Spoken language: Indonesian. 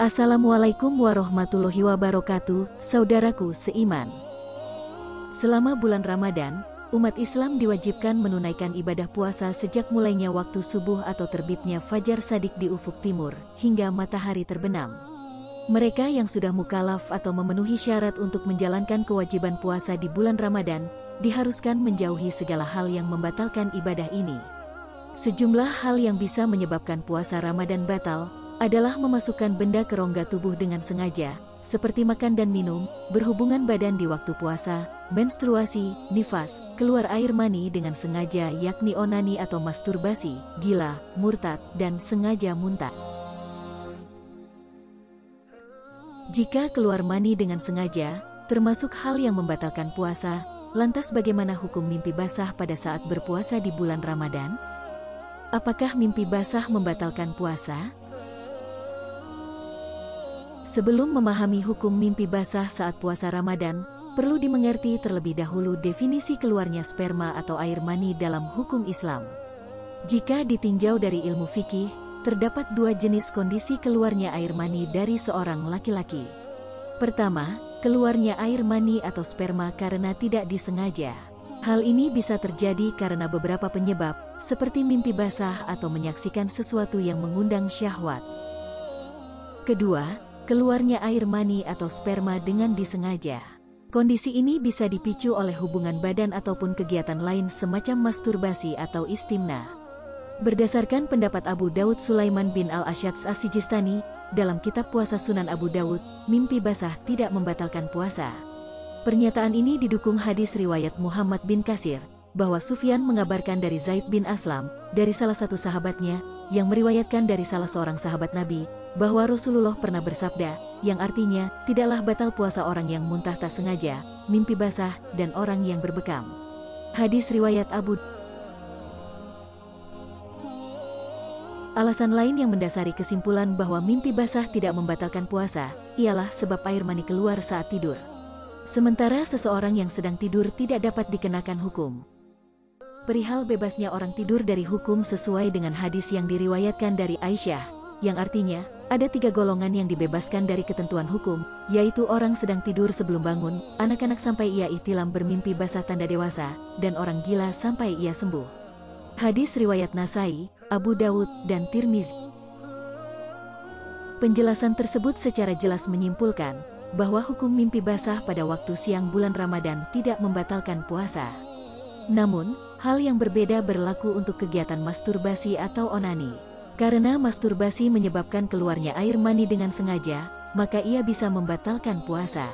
Assalamualaikum warahmatullahi wabarakatuh, saudaraku seiman. Selama bulan Ramadan, umat Islam diwajibkan menunaikan ibadah puasa sejak mulainya waktu subuh atau terbitnya fajar shadiq di ufuk timur, hingga matahari terbenam. Mereka yang sudah mukalaf atau memenuhi syarat untuk menjalankan kewajiban puasa di bulan Ramadan, diharuskan menjauhi segala hal yang membatalkan ibadah ini. Sejumlah hal yang bisa menyebabkan puasa Ramadan batal adalah memasukkan benda ke rongga tubuh dengan sengaja, seperti makan dan minum, berhubungan badan di waktu puasa, menstruasi, nifas, keluar air mani dengan sengaja yakni onani atau masturbasi, gila, murtad, dan sengaja muntah. Jika keluar mani dengan sengaja, termasuk hal yang membatalkan puasa, lantas bagaimana hukum mimpi basah pada saat berpuasa di bulan Ramadan? Apakah mimpi basah membatalkan puasa? Sebelum memahami hukum mimpi basah saat puasa Ramadan, perlu dimengerti terlebih dahulu definisi keluarnya sperma atau air mani dalam hukum Islam. Jika ditinjau dari ilmu fikih, terdapat dua jenis kondisi keluarnya air mani dari seorang laki-laki. Pertama, keluarnya air mani atau sperma karena tidak disengaja. Hal ini bisa terjadi karena beberapa penyebab, seperti mimpi basah atau menyaksikan sesuatu yang mengundang syahwat. Kedua, keluarnya air mani atau sperma dengan disengaja. Kondisi ini bisa dipicu oleh hubungan badan ataupun kegiatan lain semacam masturbasi atau istimna. Berdasarkan pendapat Abu Daud Sulaiman bin Al-Ash'ats As-Sijistani, dalam kitab puasa Sunan Abu Daud, mimpi basah tidak membatalkan puasa. Pernyataan ini didukung hadis riwayat Muhammad bin Kasir, bahwa Sufyan mengabarkan dari Zaid bin Aslam, dari salah satu sahabatnya, yang meriwayatkan dari salah seorang sahabat Nabi, bahwa Rasulullah pernah bersabda, yang artinya, tidaklah batal puasa orang yang muntah tak sengaja, mimpi basah, dan orang yang berbekam. Hadis riwayat Abu. Alasan lain yang mendasari kesimpulan bahwa mimpi basah tidak membatalkan puasa, ialah sebab air mani keluar saat tidur. Sementara seseorang yang sedang tidur tidak dapat dikenakan hukum. Perihal bebasnya orang tidur dari hukum sesuai dengan hadis yang diriwayatkan dari Aisyah, yang artinya, ada 3 golongan yang dibebaskan dari ketentuan hukum, yaitu orang sedang tidur sebelum bangun, anak-anak sampai ia ihtilam bermimpi basah tanda dewasa, dan orang gila sampai ia sembuh. Hadis riwayat Nasai, Abu Dawud, dan Tirmizi. Penjelasan tersebut secara jelas menyimpulkan bahwa hukum mimpi basah pada waktu siang bulan Ramadan tidak membatalkan puasa. Namun, hal yang berbeda berlaku untuk kegiatan masturbasi atau onani. Karena masturbasi menyebabkan keluarnya air mani dengan sengaja, maka ia bisa membatalkan puasa.